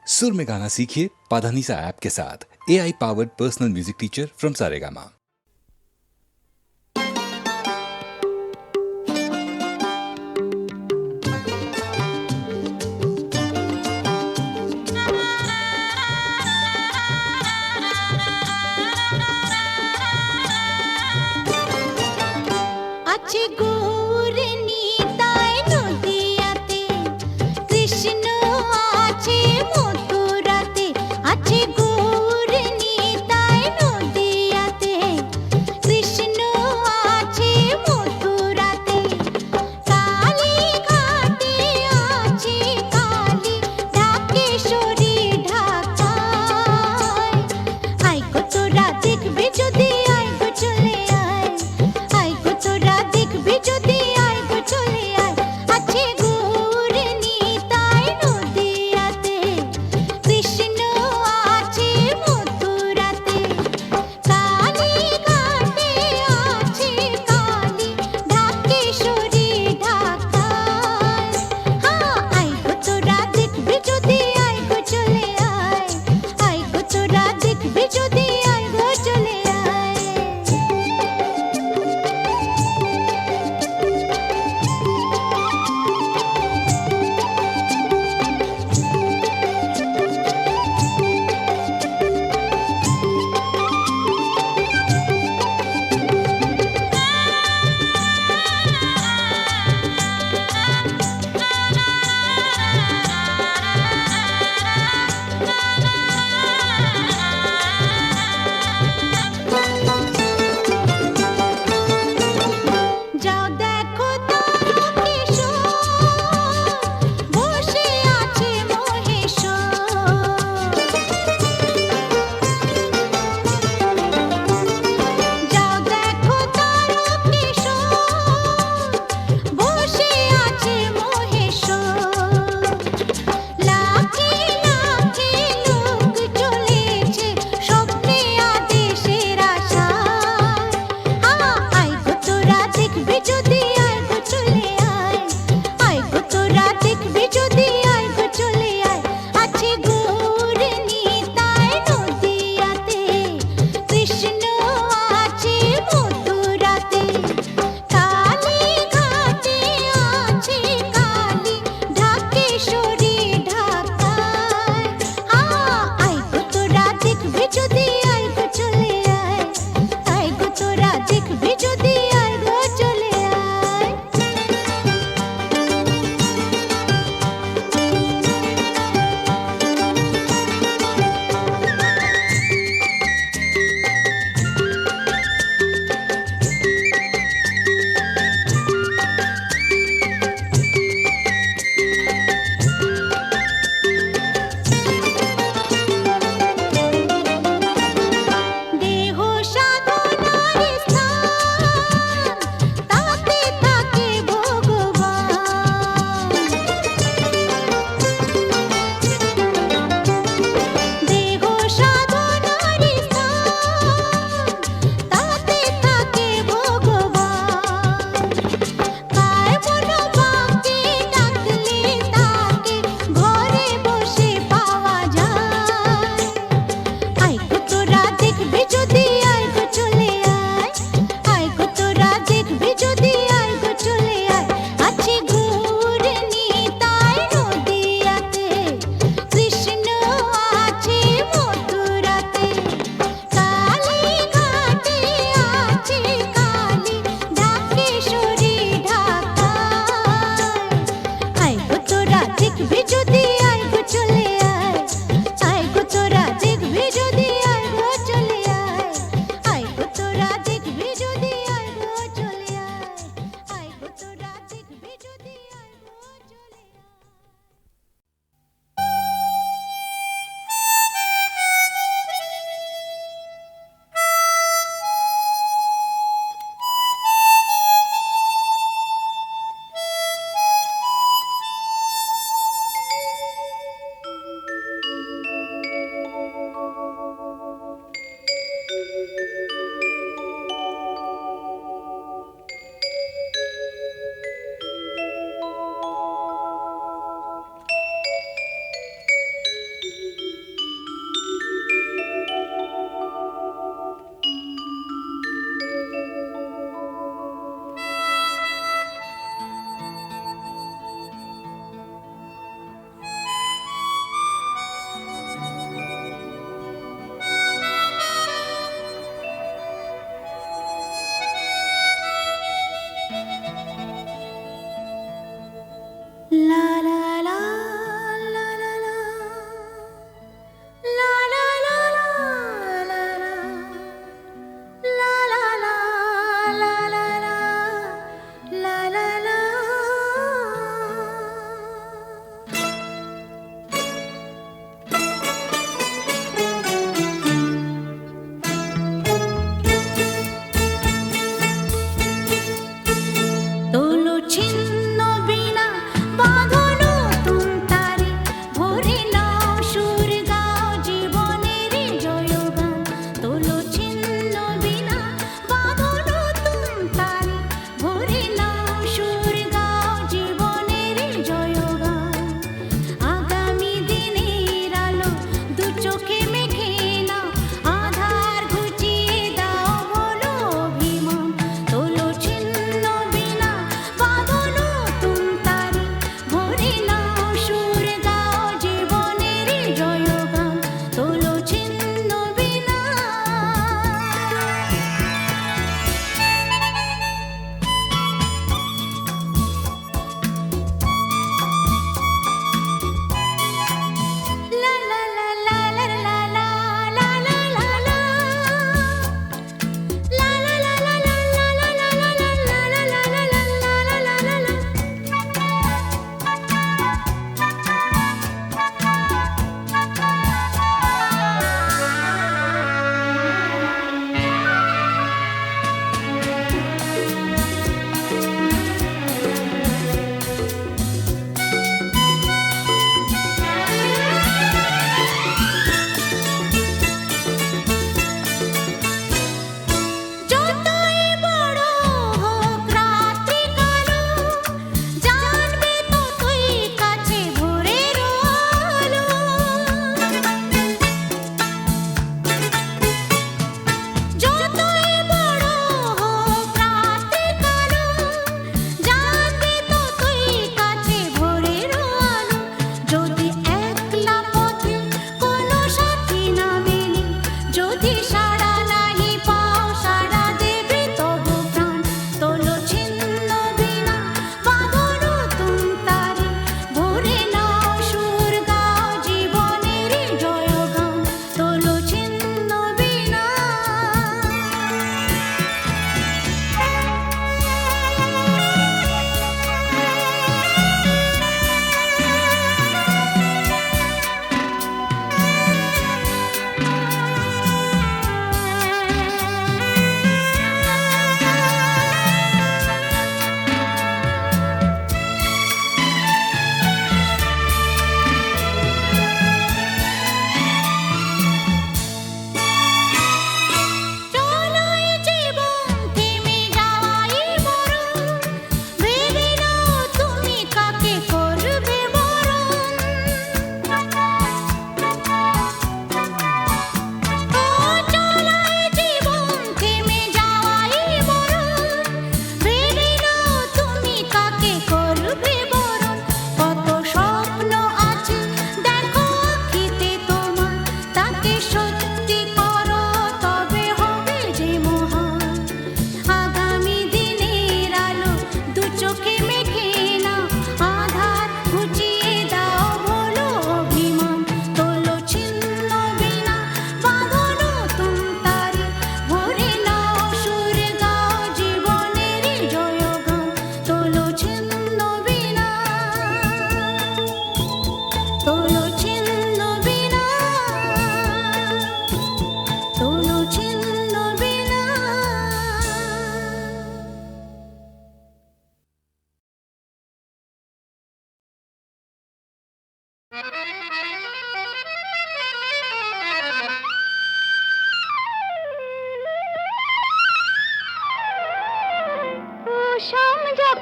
सुर में गाना सीखिए पाधानीसा ऐप के साथ। AI powered personal music teacher from Saregama. চলে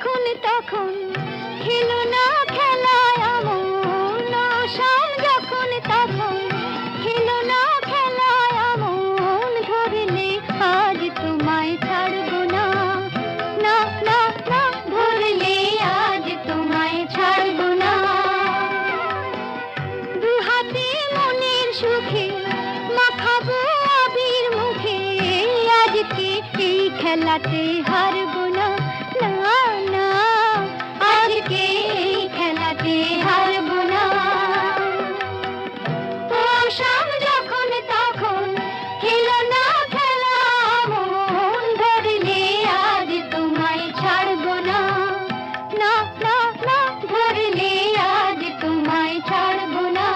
যখন তখন খেলো না খেলায় আমন শাম যখন তখন খেলো না খেলায় আমন ধরলে আজ তোমায় ছাড়বো না না না না ধরলে আজ তোমায় ছাড়বো না দু হাতে মনের সুখে মাখাবো আবির মুখে আজকে এই খেলাতে হারবো না না না আজকে এই খেলাতে হারবো না ও শাম যখন তখন খেলো না খেলা মন ধরলে আজ তোমায় ছাড়বো না না না না ধরলে আজ তোমায় ছাড়বো না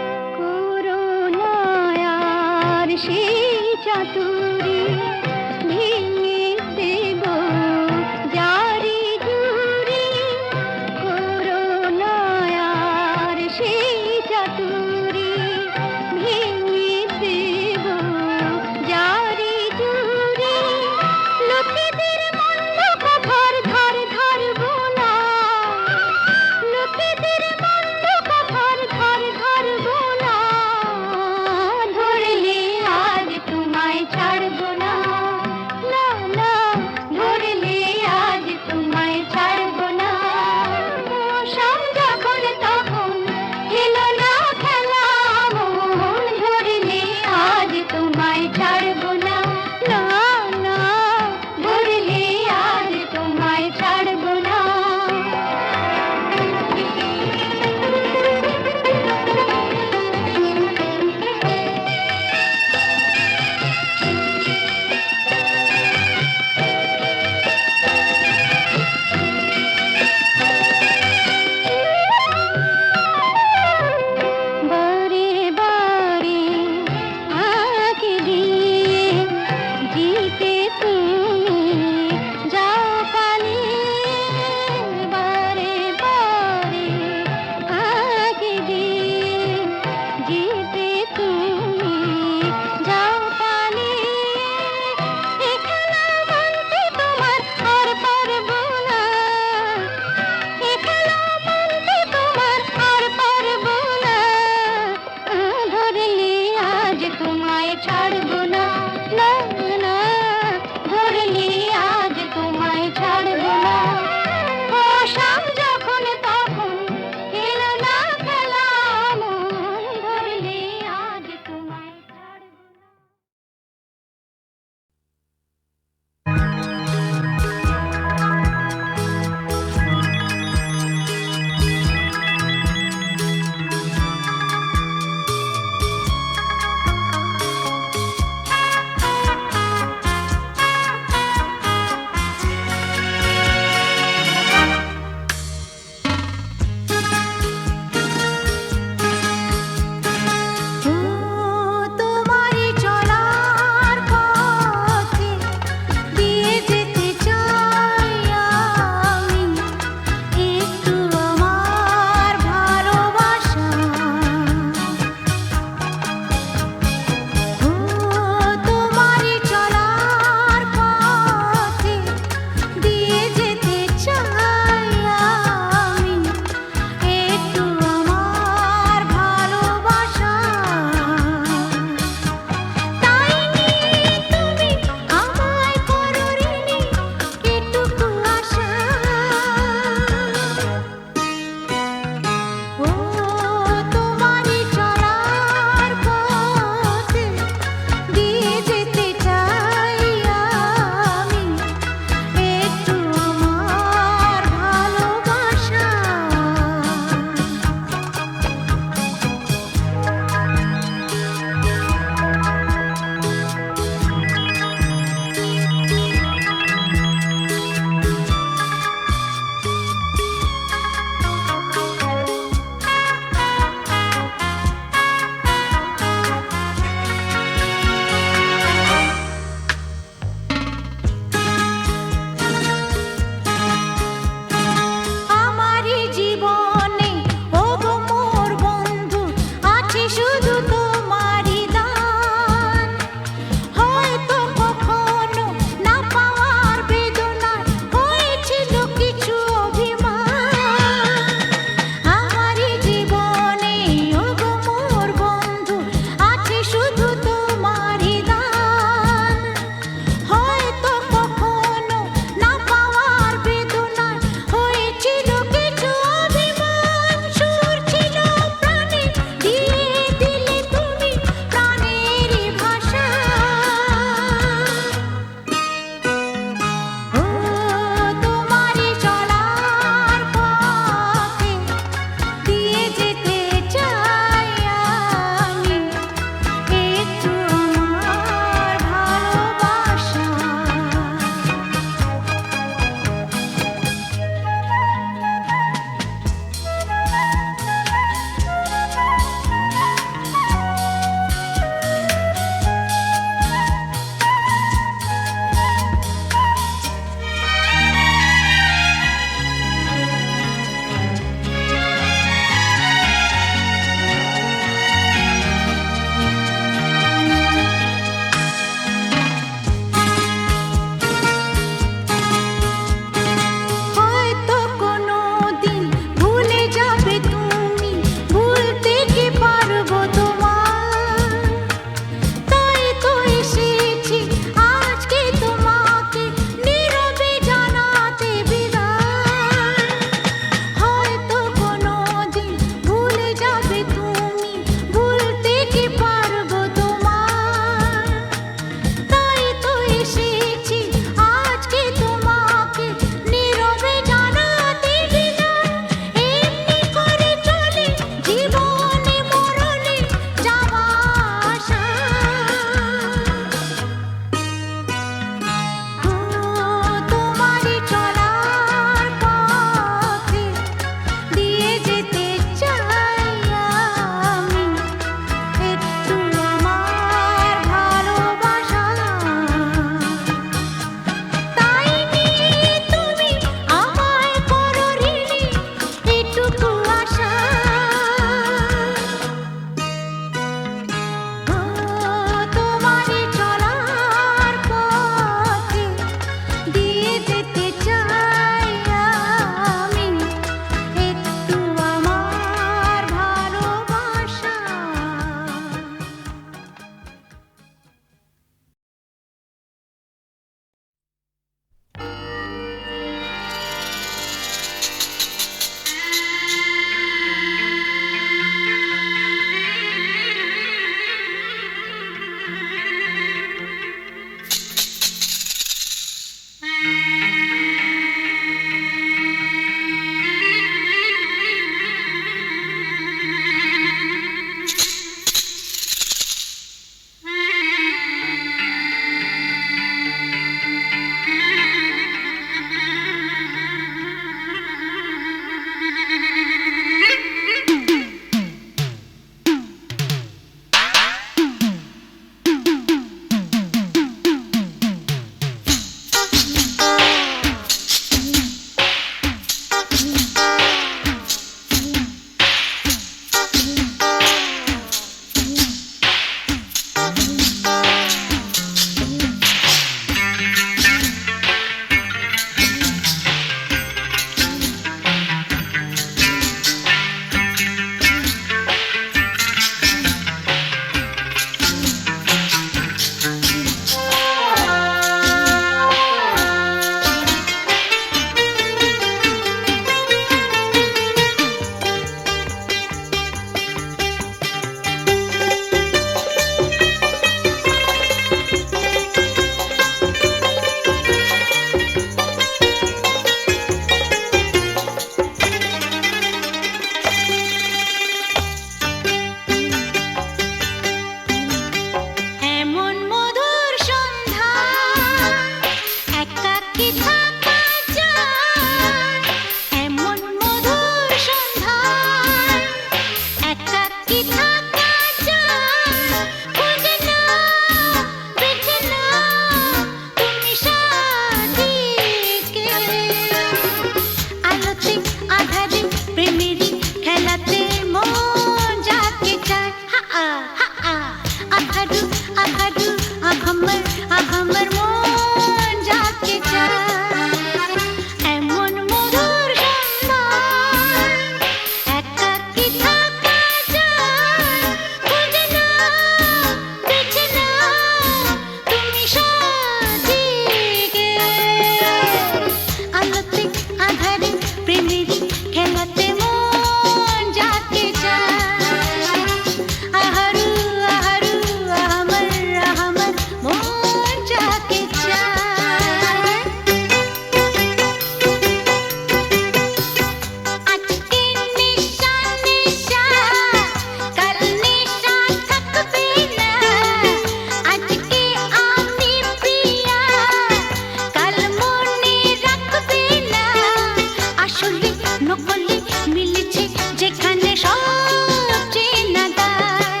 মিলেছে যেখানে সব চেনা দায়।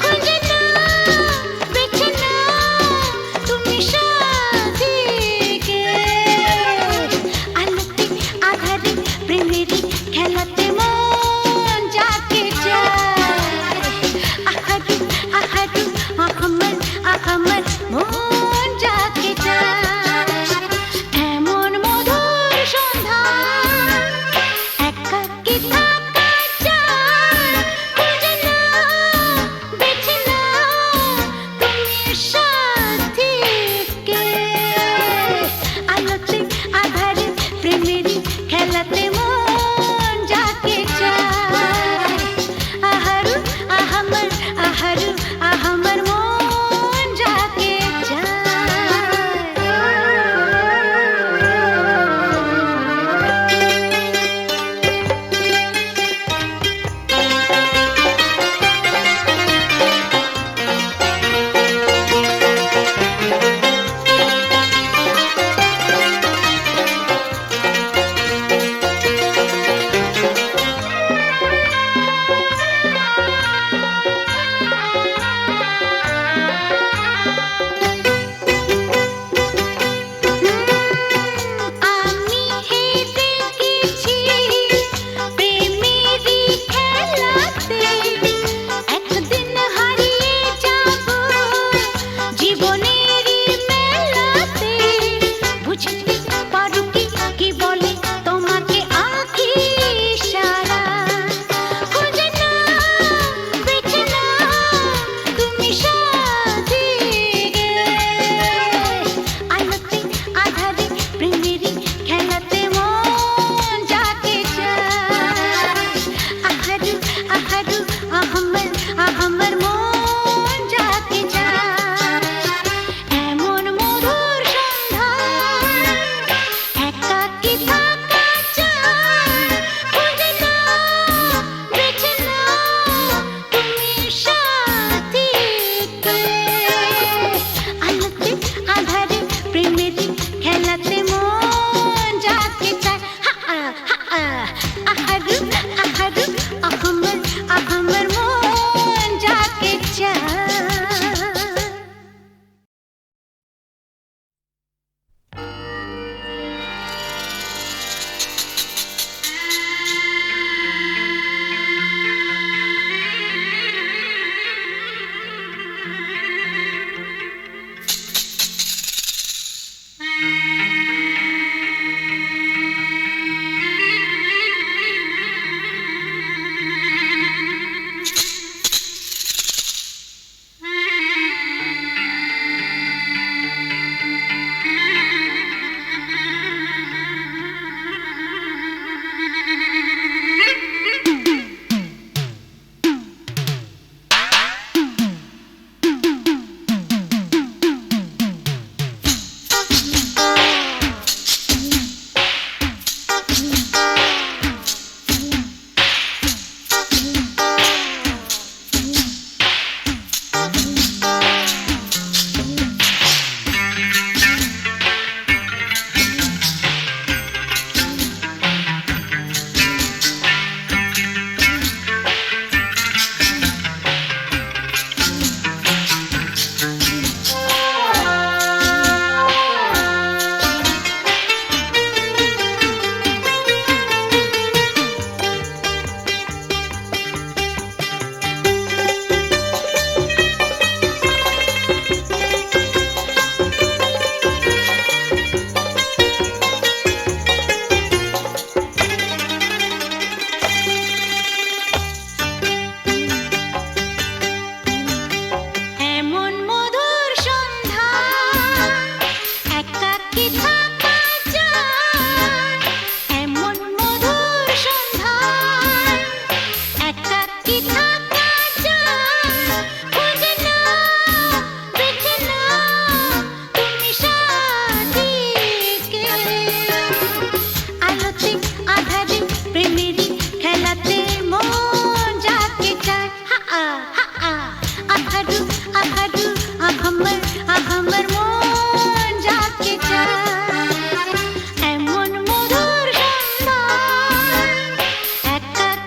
খুঁজে নাও, বেছে নাও তুমি সাথীকে। আলোতে আধারে প্রেমেরই খেলাতে মন যাকে চায়। আহাদু আহাদু আহমদ আহমদ মন যাকে চায়। এমন মধুর সন্ধ্যা একাকী থাক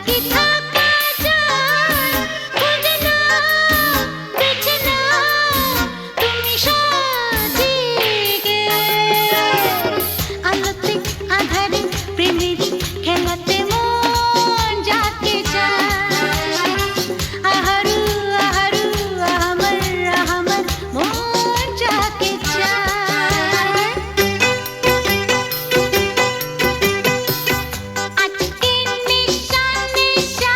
কি থাকা যায় খুঁজে নাও বেছে নাও তুমি সঠিকে আলোতে আধারে প্রেমের খেলাতে মন যাকে চায় আহারু আহারু আহমর আহমর মন যাকে চায় আজকে নিশা নিশা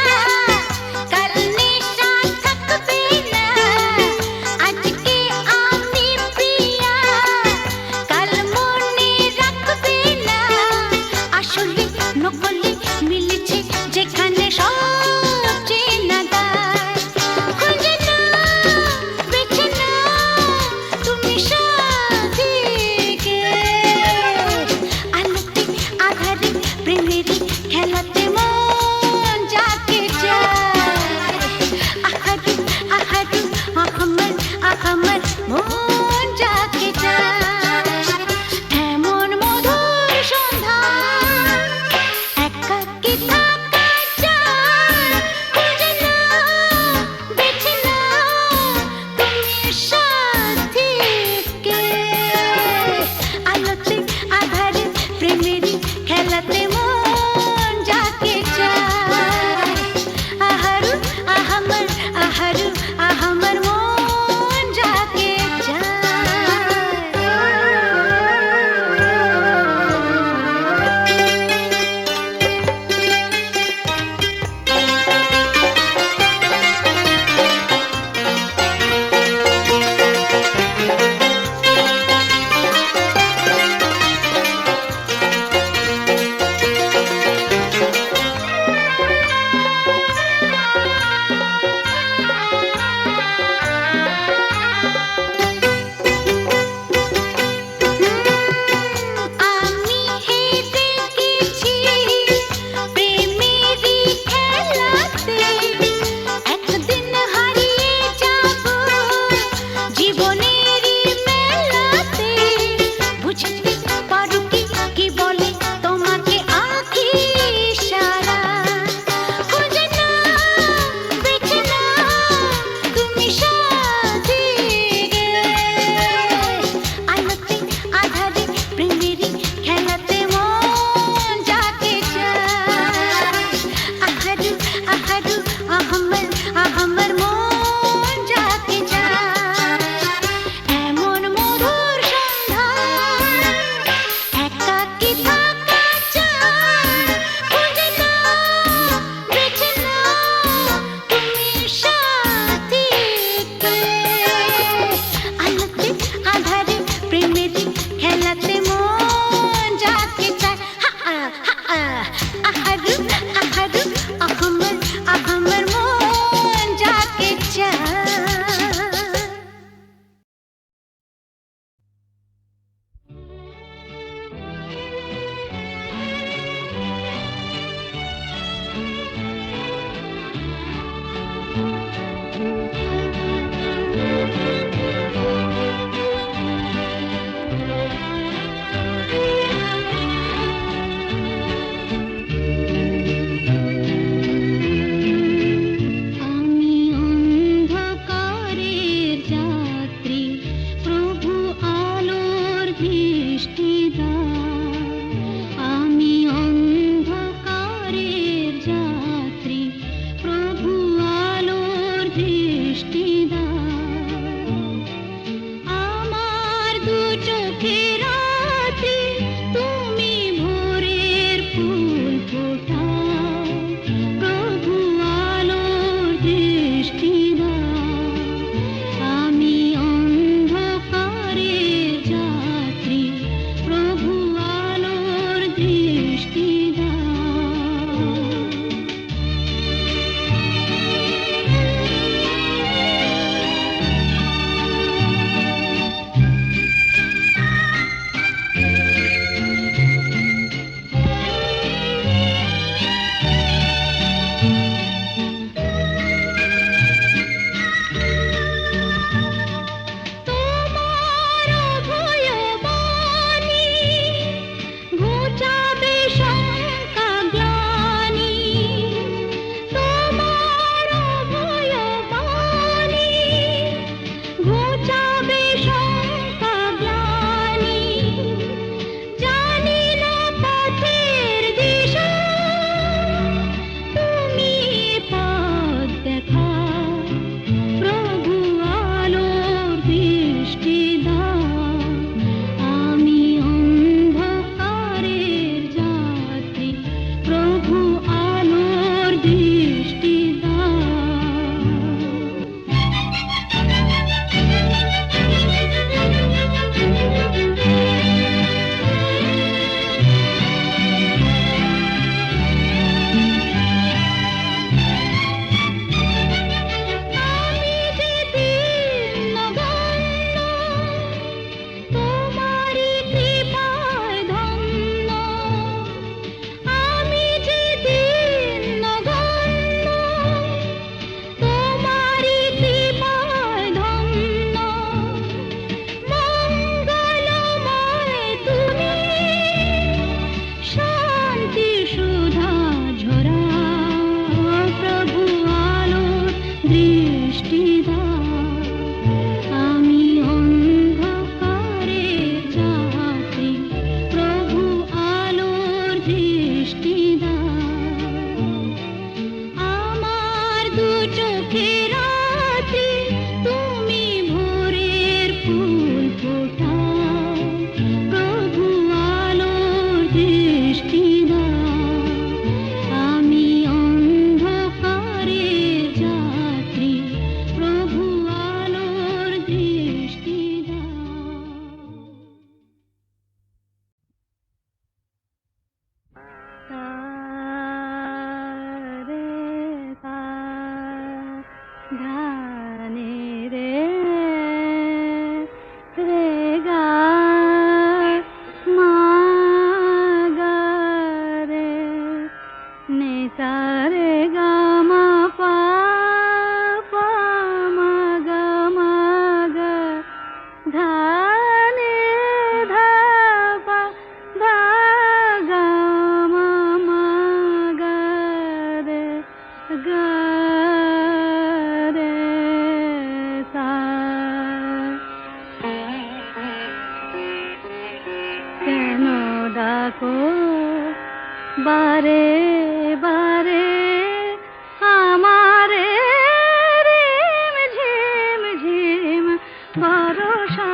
চোখে রাত্রি তুমি ভোরের ফুল ফোটাও প্রভু আলোর দৃষ্টি দাও আমি অন্ধকারের যাত্রী প্রভু আলোর দৃষ্টি দাও রে ধানে রে রে গা মা গা রে নে সা রে গা মা পা পা মা গা ধা নে ধা পা ধা গা মা গা রে গা রে সা কেন ডাকো বারে বারে আমারে রিম ঝিম ঝিম ভরসা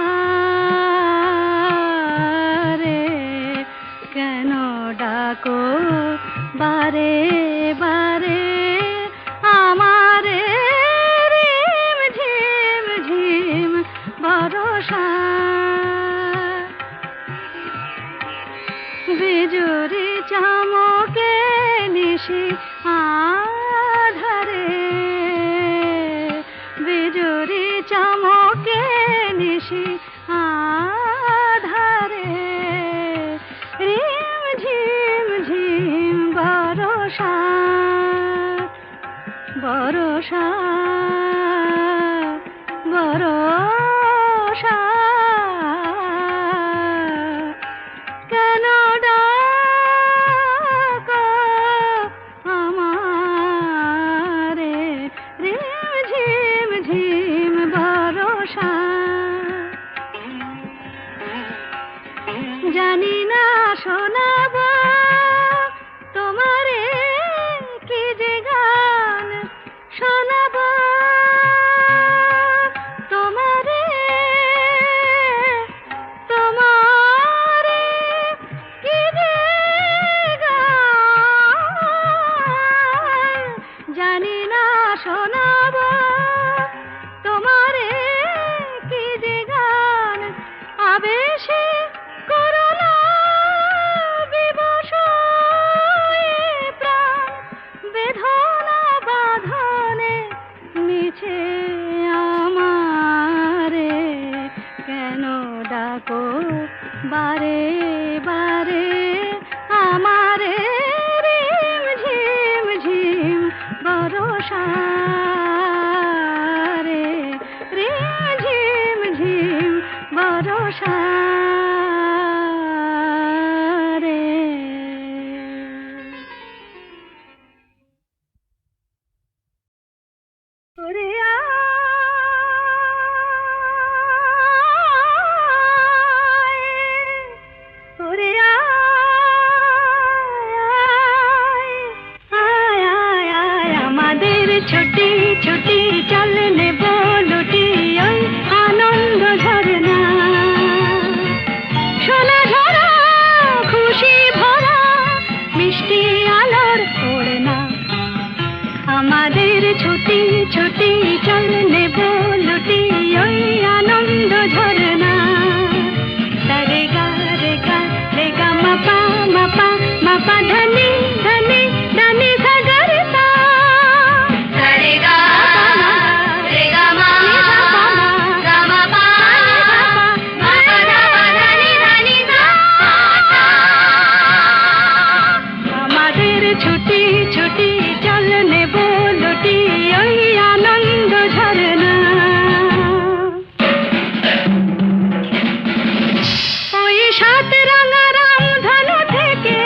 রে কেন ডাকো বারে বারে আমারে রিম ঝিম ঝিম ভরসা বিজুরি চমকে নিশি আধারে বিজুরি চমকে নিশি আধারে রিম ঝিম ঝিম বরষা বরষা বরষা কেন ডাকো আমারে রিম ঝিম ঝিম বরষা জানি না শোনাব তোমারে কি যে গান শোনাব তোমারে তোমারে কি যে গান জানি না শোনাব তোমারে কি যে গান আবেশে করোনা বিবশ প্রাণ বেদনা বাঁধনে মিছে আমারে কেন ডাকো বারে বারে আমারে রিম ঝিম ঝিম বরষা রে রিম ঝিম ঝিম বরষা রে ওরে আয় ওরে আয় আয় আয় আমাদের ছুটি ছুটি চল নেব লুটি ওই আনন্দ ঝরনা সোনা ঝরা খুশি ভরা মিষ্টি আলোর ওড়না আমাদের ছুটি ছুটি চল নেব লুটি ওই আনন্দ ঝরনা রে গা রে গা রে গা মা পা ধনি ধনি ধনি সাগর সা রে গা মা গা মা পা মা পা ধনি ধনি সা আমাদের ছুটি ছুটি চল নেব লুটি ওই আনন্দ ঝরনা ওই সাত রাঙা রাম ধনু থেকে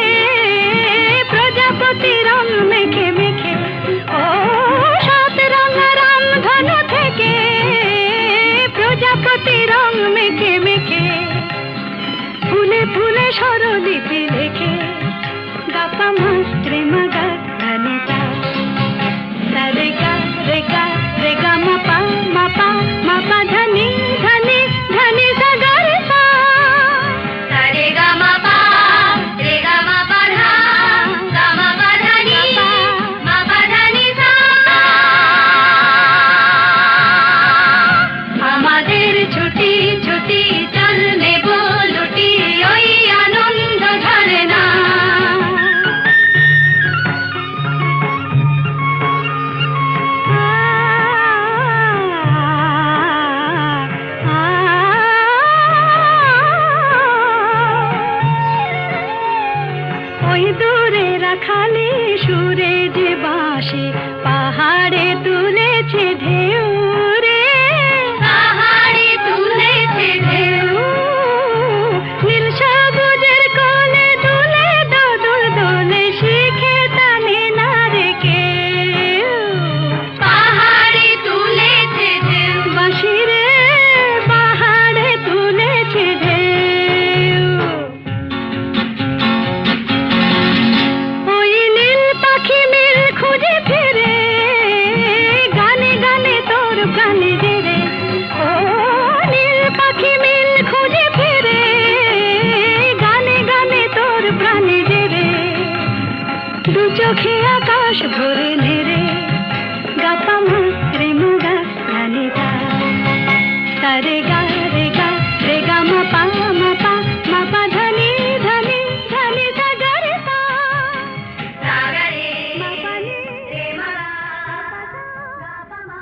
বাঁশি পাহাড়ে তুলেছে ঢেউ রে, পাহাড়ে তুলেছে ঢেউ। নীল সবুজের কোলে দুলে দোদুল দোলে, শিখে টানে না রে কেউ। পাহাড়ে তুলেছে ঢেউ, বাঁশি রে পাহাড়ে তুলেছে ঢেউ। ওই নীল পাখি মিল খুঁজে ফিরে, গানে গানে তোর প্রাণে জেরে। ও নীল পাখি মিল খুঁজে ফিরে, গানে গানে তোর প্রাণে জেরে। দু চোখে আকাশ ভরে নেড়ে, গাপা রে মুগা গানে গা, তারে গা রে গা রে গা মা পা ধনি ধনি ধনি সা গা রে সা, সা গা রে মা পা নি রে মা গা পা মা।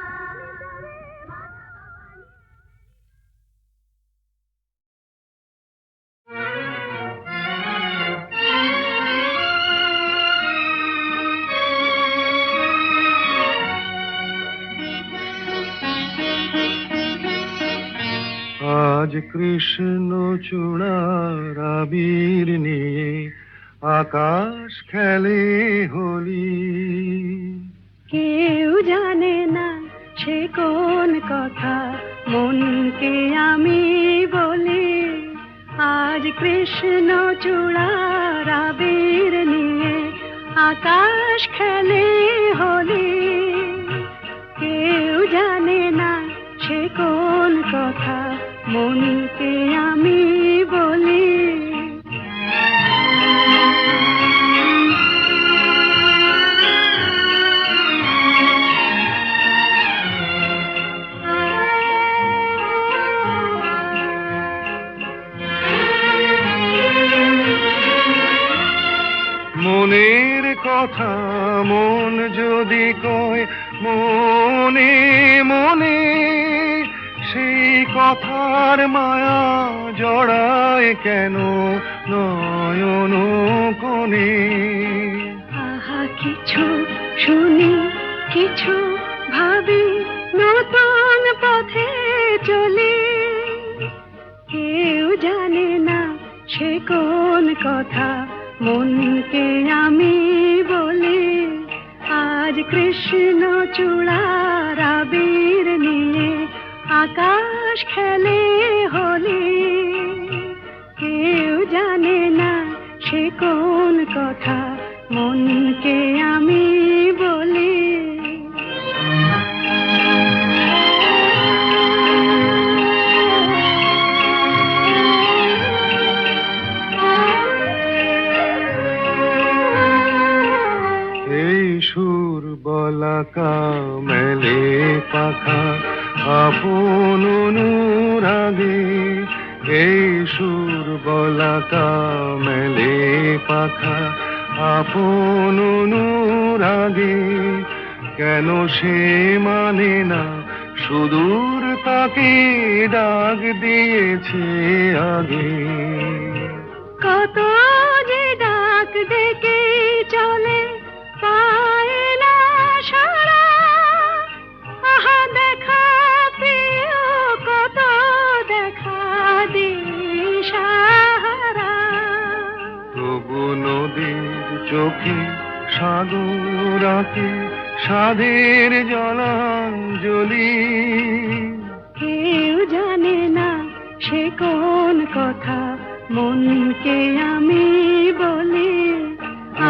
আজ কৃষ্ণ চূড়ার আবির নিয়ে আকাশ খেলে হোলি। কেউ জানে না সে কোন কথা, মনকে আমি বলি। আজ কৃষ্ণ চূড়ার আবির নিয়ে আকাশ খেলে হোলি। কেউ জানে না সে কোন কথা, মনকে আমি বলি। মনের কথা মন যদি কয় মনে মনে, সেই কথার মায়া জড়ায় কেন নয়ন কোণে। আহা কিছু শুনি কিছু ভাবি, নতুন পথে চলি। কেউ জানে না সে কোন কথা, মনকে আমি বলি। আজ কৃষ্ণ চূড়ার আবির নিয়ে আকাশ খেলে হোলি। কেউ জানে না সে কোন কথা, মনকে আমি বলি। এই সুর বলাকা মেলে পাখা আপন অনুরাগে। এই সুর বলাকা মেলে পাখা আপন অনুরাগে। কেন সে মানে না সুদূর তাকে ডাক দিয়েছে আগে। কত যে ডাক ডেকে চলে, পায় না সাড়া। আহা দেখা প্রিয়, কত দেখা দিশাহারা। তবু নদীর চোখে সাগর আঁকে সাধের জলাঞ্জলি। কেউ জানে না সে কোন কথা, মনকে আমি বলি।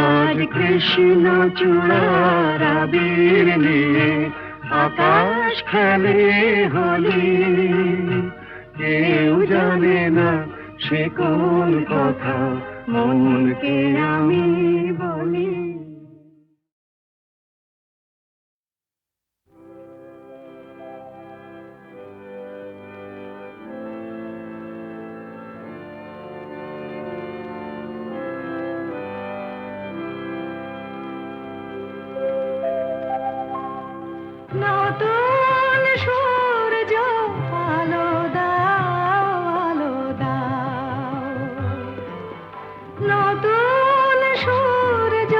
আজ কৃষ্ণ চূড়ার আবির নিয়ে আকাশ খেলে হোলি। কেউ জানে না সে কোন কথা, মনকে আমি বলি। নতুন সূর্য আলো দাও, আলো দাও। নতুন সূর্য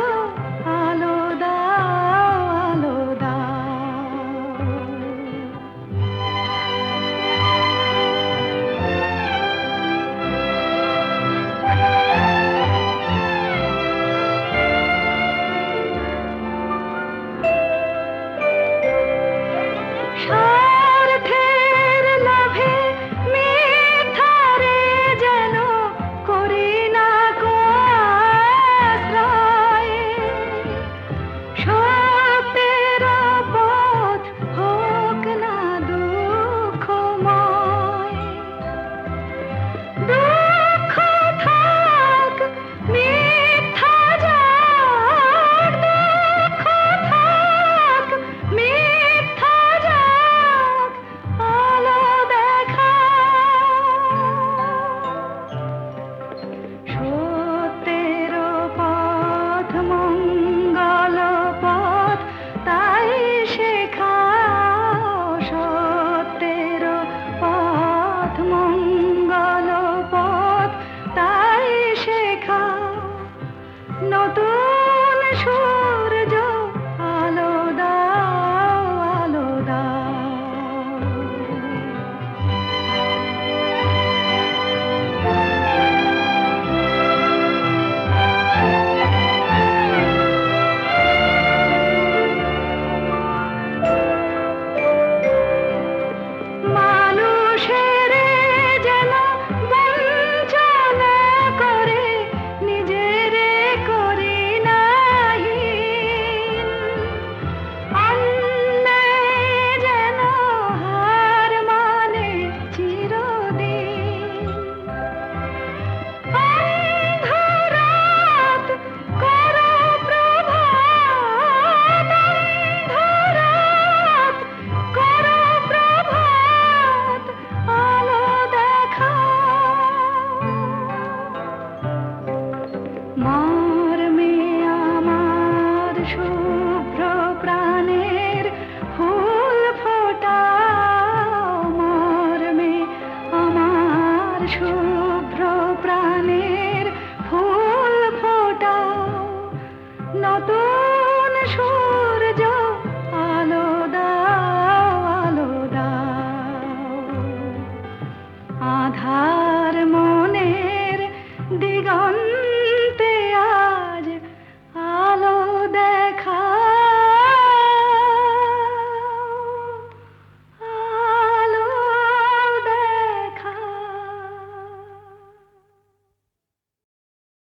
প্রাণ